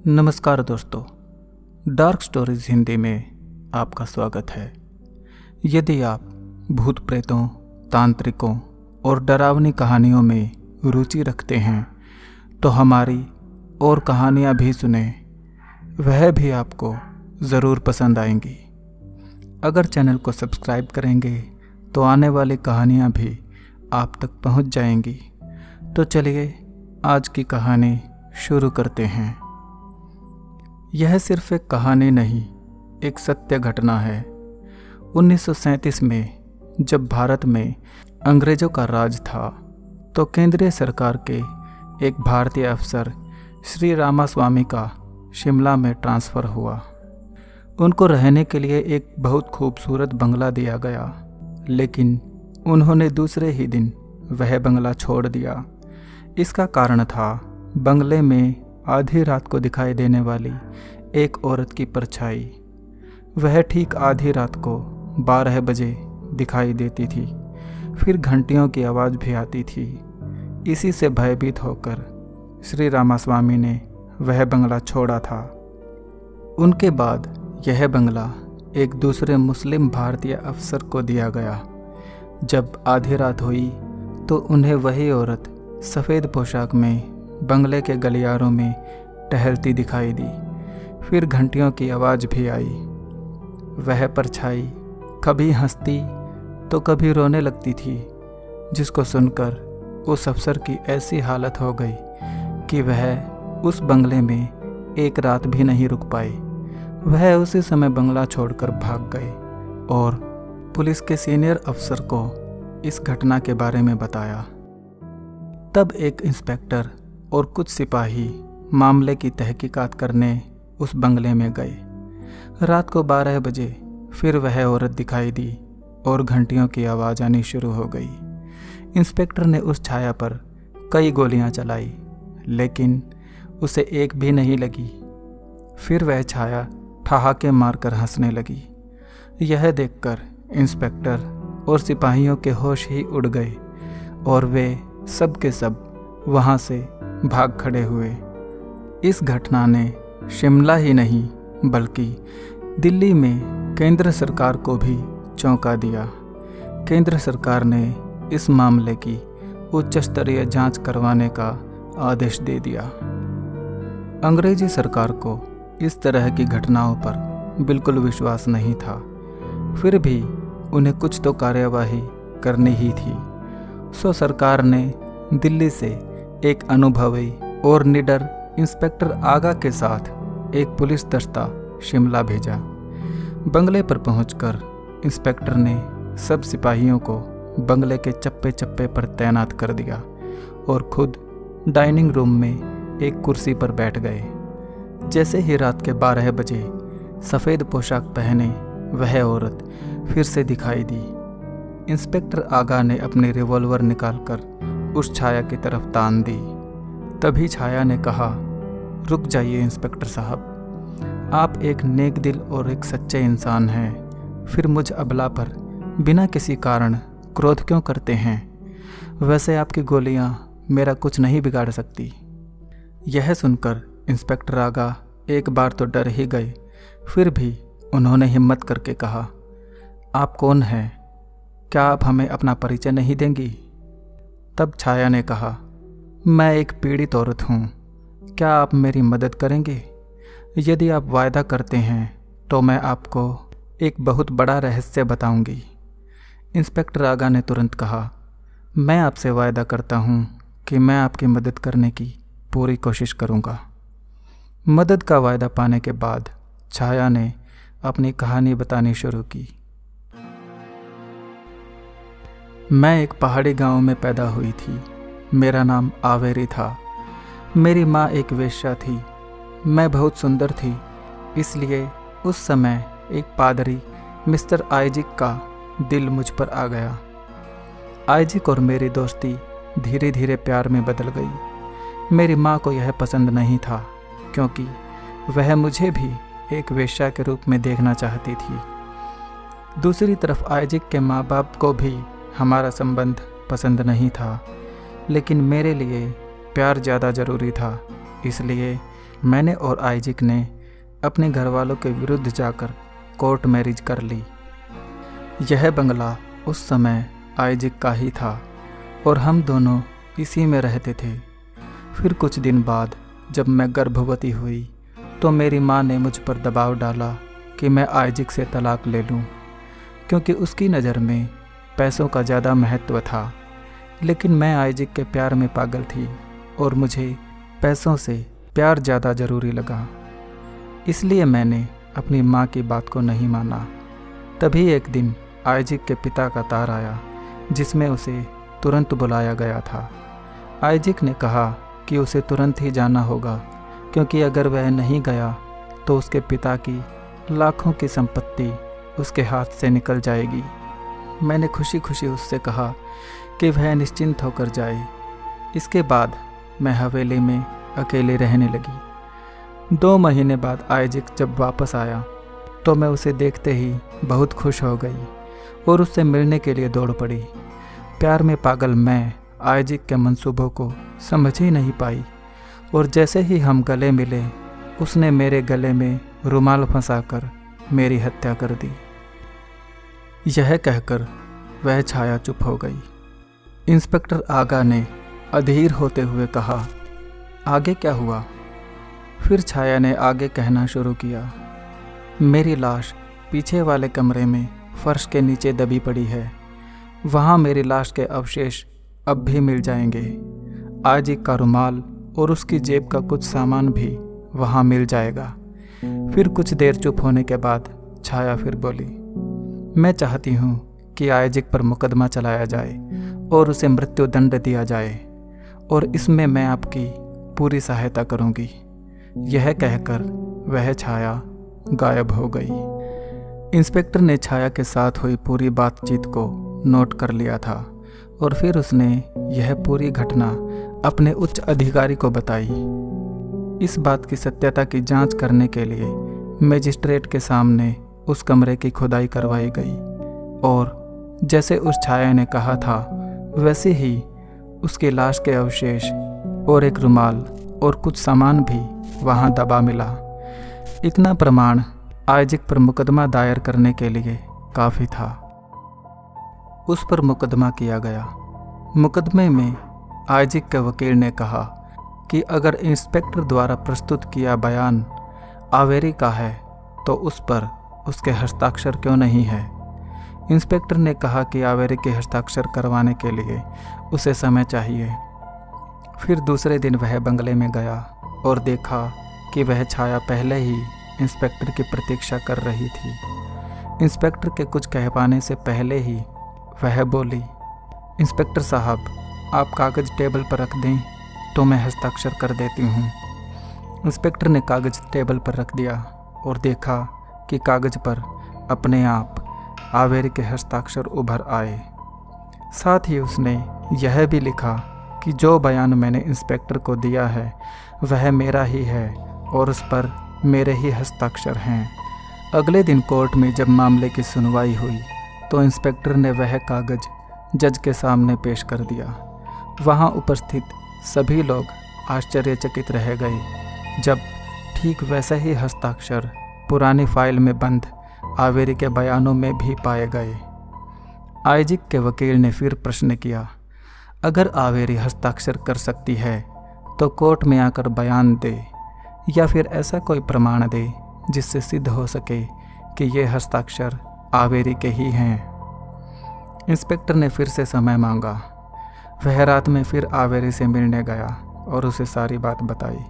नमस्कार दोस्तों, dark stories Hindi में आपका स्वागत है। यदि आप भूत प्रेतों, तांत्रिकों और डरावनी कहानियों में रुचि रखते हैं तो हमारी और कहानियाँ भी सुने, वह भी आपको ज़रूर पसंद आएंगी। अगर चैनल को सब्सक्राइब करेंगे तो आने वाली कहानियाँ भी आप तक पहुँच जाएंगी। तो चलिए आज की कहानी शुरू करते हैं। यह सिर्फ एक कहानी नहीं, एक सत्य घटना है। 1937 में जब भारत में अंग्रेज़ों का राज था तो केंद्रीय सरकार के एक भारतीय अफसर श्री रामास्वामी का शिमला में ट्रांसफ़र हुआ। उनको रहने के लिए एक बहुत खूबसूरत बंगला दिया गया, लेकिन उन्होंने दूसरे ही दिन वह बंगला छोड़ दिया। इसका कारण था बंगले में आधी रात को दिखाई देने वाली एक औरत की परछाई। वह ठीक आधी रात को 12 बजे दिखाई देती थी, फिर घंटियों की आवाज़ भी आती थी। इसी से भयभीत होकर श्री रामास्वामी ने वह बंगला छोड़ा था। उनके बाद यह बंगला एक दूसरे मुस्लिम भारतीय अफसर को दिया गया। जब आधी रात हुई तो उन्हें वही औरत सफ़ेद पोशाक में बंगले के गलियारों में टहलती दिखाई दी। फिर घंटियों की आवाज़ भी आई। वह परछाई कभी हंसती तो कभी रोने लगती थी, जिसको सुनकर उस अफसर की ऐसी हालत हो गई कि वह उस बंगले में एक रात भी नहीं रुक पाए। वह उसी समय बंगला छोड़कर भाग गए और पुलिस के सीनियर अफसर को इस घटना के बारे में बताया। तब एक इंस्पेक्टर और कुछ सिपाही मामले की तहकीकात करने उस बंगले में गए। रात को 12 बजे फिर वह औरत दिखाई दी और घंटियों की आवाज़ आनी शुरू हो गई। इंस्पेक्टर ने उस छाया पर कई गोलियां चलाई, लेकिन उसे एक भी नहीं लगी। फिर वह छाया ठहाके मारकर हंसने लगी। यह देखकर इंस्पेक्टर और सिपाहियों के होश ही उड़ गए और वे सब के सब वहाँ से भाग खड़े हुए। इस घटना ने शिमला ही नहीं बल्कि दिल्ली में केंद्र सरकार को भी चौंका दिया। केंद्र सरकार ने इस मामले की उच्च स्तरीय जांच करवाने का आदेश दे दिया। अंग्रेजी सरकार को इस तरह की घटनाओं पर बिल्कुल विश्वास नहीं था, फिर भी उन्हें कुछ तो कार्यवाही करनी ही थी। सो सरकार ने दिल्ली से एक अनुभवी और निडर इंस्पेक्टर आगा के साथ एक पुलिस दस्ता शिमला भेजा। बंगले पर पहुंचकर इंस्पेक्टर ने सब सिपाहियों को बंगले के चप्पे चप्पे पर तैनात कर दिया और खुद डाइनिंग रूम में एक कुर्सी पर बैठ गए। जैसे ही रात के 12 बजे सफ़ेद पोशाक पहने वह औरत फिर से दिखाई दी। इंस्पेक्टर आगा ने अपनी रिवॉल्वर निकालकर उस छाया की तरफ तान दी। तभी छाया ने कहा, रुक जाइए इंस्पेक्टर साहब, आप एक नेक दिल और एक सच्चे इंसान हैं, फिर मुझ अबला पर बिना किसी कारण क्रोध क्यों करते हैं? वैसे आपकी गोलियां मेरा कुछ नहीं बिगाड़ सकती। यह सुनकर इंस्पेक्टर आगा एक बार तो डर ही गए, फिर भी उन्होंने हिम्मत करके कहा, आप कौन हैं? क्या आप हमें अपना परिचय नहीं देंगी? तब छाया ने कहा, मैं एक पीड़ित औरत हूँ, क्या आप मेरी मदद करेंगे? यदि आप वायदा करते हैं तो मैं आपको एक बहुत बड़ा रहस्य बताऊंगी। इंस्पेक्टर आगा ने तुरंत कहा, मैं आपसे वायदा करता हूँ कि मैं आपकी मदद करने की पूरी कोशिश करूँगा। मदद का वायदा पाने के बाद छाया ने अपनी कहानी बतानी शुरू की। मैं एक पहाड़ी गांव में पैदा हुई थी। मेरा नाम आवेरी था। मेरी माँ एक वेश्या थी। मैं बहुत सुंदर थी, इसलिए उस समय एक पादरी मिस्टर आइजिक का दिल मुझ पर आ गया। आइजिक और मेरी दोस्ती धीरे धीरे प्यार में बदल गई। मेरी माँ को यह पसंद नहीं था, क्योंकि वह मुझे भी एक वेश्या के रूप में देखना चाहती थी। दूसरी तरफ आइजिक के माँ बाप को भी हमारा संबंध पसंद नहीं था, लेकिन मेरे लिए प्यार ज़्यादा ज़रूरी था, इसलिए मैंने और आइजिक ने अपने घर वालों के विरुद्ध जाकर कोर्ट मैरिज कर ली। यह बंगला उस समय आइजिक का ही था और हम दोनों इसी में रहते थे। फिर कुछ दिन बाद जब मैं गर्भवती हुई तो मेरी माँ ने मुझ पर दबाव डाला कि मैं आइजिक से तलाक ले लूँ, क्योंकि उसकी नज़र में पैसों का ज़्यादा महत्व था। लेकिन मैं आइजिक के प्यार में पागल थी और मुझे पैसों से प्यार ज़्यादा ज़रूरी लगा। इसलिए मैंने अपनी माँ की बात को नहीं माना। तभी एक दिन आइजिक के पिता का तार आया जिसमें उसे तुरंत बुलाया गया था। आइजिक ने कहा कि उसे तुरंत ही जाना होगा, क्योंकि अगर वह नहीं गया तो उसके पिता की लाखों की संपत्ति उसके हाथ से निकल जाएगी। मैंने खुशी खुशी उससे कहा कि वह निश्चिंत होकर जाए। इसके बाद मैं हवेली में अकेले रहने लगी। 2 महीने बाद आइजिक जब वापस आया तो मैं उसे देखते ही बहुत खुश हो गई और उससे मिलने के लिए दौड़ पड़ी। प्यार में पागल मैं आइजिक के मंसूबों को समझ ही नहीं पाई और जैसे ही हम गले मिले उसने मेरे गले में रुमाल फंसाकर मेरी हत्या कर दी। यह कहकर वह छाया चुप हो गई। इंस्पेक्टर आगा ने अधीर होते हुए कहा, आगे क्या हुआ? फिर छाया ने आगे कहना शुरू किया, मेरी लाश पीछे वाले कमरे में फर्श के नीचे दबी पड़ी है। वहाँ मेरी लाश के अवशेष अब भी मिल जाएंगे। आइजिक का रुमाल और उसकी जेब का कुछ सामान भी वहाँ मिल जाएगा। फिर कुछ देर चुप होने के बाद छाया फिर बोली, मैं चाहती हूँ कि आइजिक पर मुकदमा चलाया जाए और उसे मृत्युदंड दिया जाए और इसमें मैं आपकी पूरी सहायता करूँगी। यह कहकर वह छाया गायब हो गई। इंस्पेक्टर ने छाया के साथ हुई पूरी बातचीत को नोट कर लिया था और फिर उसने यह पूरी घटना अपने उच्च अधिकारी को बताई। इस बात की सत्यता की जांच करने के लिए मजिस्ट्रेट के सामने उस कमरे की खुदाई करवाई गई और जैसे उस छाया ने कहा था वैसे ही उसकी लाश के अवशेष और एक रुमाल और कुछ सामान भी वहां दबा मिला। इतना प्रमाण आइजिक पर मुकदमा दायर करने के लिए काफ़ी था। उस पर मुकदमा किया गया। मुकदमे में आइजिक के वकील ने कहा कि अगर इंस्पेक्टर द्वारा प्रस्तुत किया बयान आवेरी का है तो उस पर उसके हस्ताक्षर क्यों नहीं है। इंस्पेक्टर ने कहा कि आवेरी के हस्ताक्षर करवाने के लिए उसे समय चाहिए। फिर दूसरे दिन वह बंगले में गया और देखा कि वह छाया पहले ही इंस्पेक्टर की प्रतीक्षा कर रही थी। इंस्पेक्टर के कुछ कह पाने से पहले ही वह बोली, इंस्पेक्टर साहब, आप कागज़ टेबल पर रख दें तो मैं हस्ताक्षर कर देती हूँ। इंस्पेक्टर ने कागज़ टेबल पर रख दिया और देखा कि कागज़ पर अपने आप आवेरी के हस्ताक्षर उभर आए। साथ ही उसने यह भी लिखा कि जो बयान मैंने इंस्पेक्टर को दिया है वह मेरा ही है और उस पर मेरे ही हस्ताक्षर हैं। अगले दिन कोर्ट में जब मामले की सुनवाई हुई तो इंस्पेक्टर ने वह कागज़ जज के सामने पेश कर दिया। वहाँ उपस्थित सभी लोग आश्चर्यचकित रह गए जब ठीक वैसे ही हस्ताक्षर पुरानी फाइल में बंद आवेरी के बयानों में भी पाए गए। आइजिक के वकील ने फिर प्रश्न किया, अगर आवेरी हस्ताक्षर कर सकती है तो कोर्ट में आकर बयान दे या फिर ऐसा कोई प्रमाण दे जिससे सिद्ध हो सके कि ये हस्ताक्षर आवेरी के ही हैं। इंस्पेक्टर ने फिर से समय मांगा। वह रात में फिर आवेरी से मिलने गया और उसे सारी बात बताई।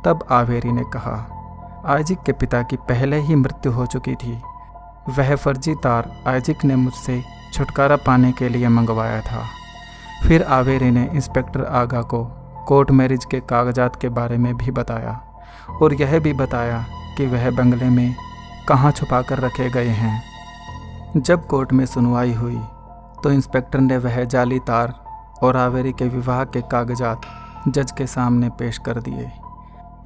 तब आवेरी ने कहा, आइजिक के पिता की पहले ही मृत्यु हो चुकी थी। वह फर्जी तार आइजिक ने मुझसे छुटकारा पाने के लिए मंगवाया था। फिर आवेरी ने इंस्पेक्टर आगा को कोर्ट मैरिज के कागजात के बारे में भी बताया और यह भी बताया कि वह बंगले में कहाँ छुपा कर रखे गए हैं। जब कोर्ट में सुनवाई हुई तो इंस्पेक्टर ने वह जाली तार और आवेरी के विवाह के कागजात जज के सामने पेश कर दिए।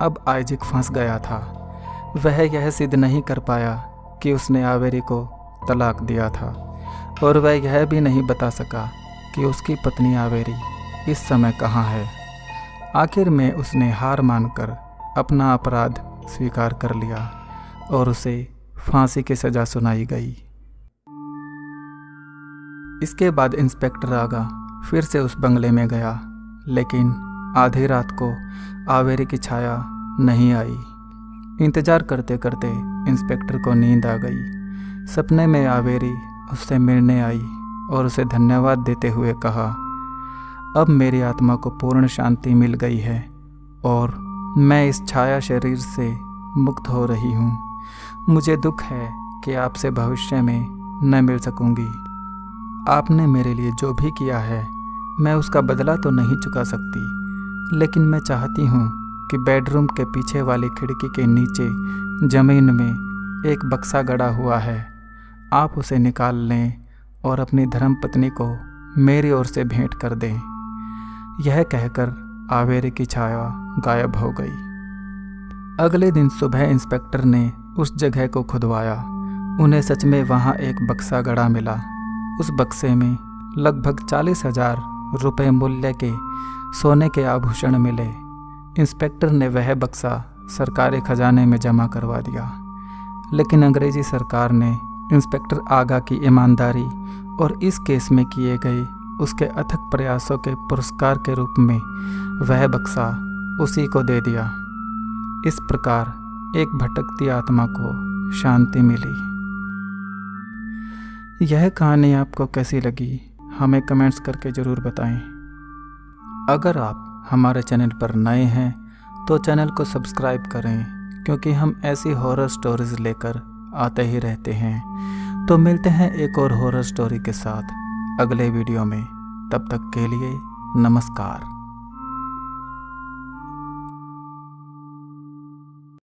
अब आइजिक फंस गया था। वह यह सिद्ध नहीं कर पाया कि उसने आवेरी को तलाक दिया था और वह यह भी नहीं बता सका कि उसकी पत्नी आवेरी इस समय कहाँ है। आखिर में उसने हार मानकर अपना अपराध स्वीकार कर लिया और उसे फांसी की सज़ा सुनाई गई। इसके बाद इंस्पेक्टर आगा फिर से उस बंगले में गया, लेकिन आधी रात को आवेरी की छाया नहीं आई। इंतज़ार करते करते इंस्पेक्टर को नींद आ गई। सपने में आवेरी उससे मिलने आई और उसे धन्यवाद देते हुए कहा, अब मेरी आत्मा को पूर्ण शांति मिल गई है और मैं इस छाया शरीर से मुक्त हो रही हूँ। मुझे दुख है कि आपसे भविष्य में न मिल सकूँगी। आपने मेरे लिए जो भी किया है मैं उसका बदला तो नहीं चुका सकती, लेकिन मैं चाहती हूँ कि बेडरूम के पीछे वाली खिड़की के नीचे ज़मीन में एक बक्सा गड़ा हुआ है, आप उसे निकाल लें और अपनी धर्मपत्नी को मेरी ओर से भेंट कर दें। यह कहकर आवेरी की छाया गायब हो गई। अगले दिन सुबह इंस्पेक्टर ने उस जगह को खुदवाया। उन्हें सच में वहाँ एक बक्सा गड़ा मिला। उस बक्से में लगभग 40,000 रुपये मूल्य के सोने के आभूषण मिले। इंस्पेक्टर ने वह बक्सा सरकारी खजाने में जमा करवा दिया, लेकिन अंग्रेजी सरकार ने इंस्पेक्टर आगा की ईमानदारी और इस केस में किए गए उसके अथक प्रयासों के पुरस्कार के रूप में वह बक्सा उसी को दे दिया। इस प्रकार एक भटकती आत्मा को शांति मिली। यह कहानी आपको कैसी लगी हमें कमेंट्स करके ज़रूर बताएं। अगर आप हमारे चैनल पर नए हैं तो चैनल को सब्सक्राइब करें, क्योंकि हम ऐसी हॉरर स्टोरीज लेकर आते ही रहते हैं। तो मिलते हैं एक और हॉरर स्टोरी के साथ अगले वीडियो में। तब तक के लिए नमस्कार।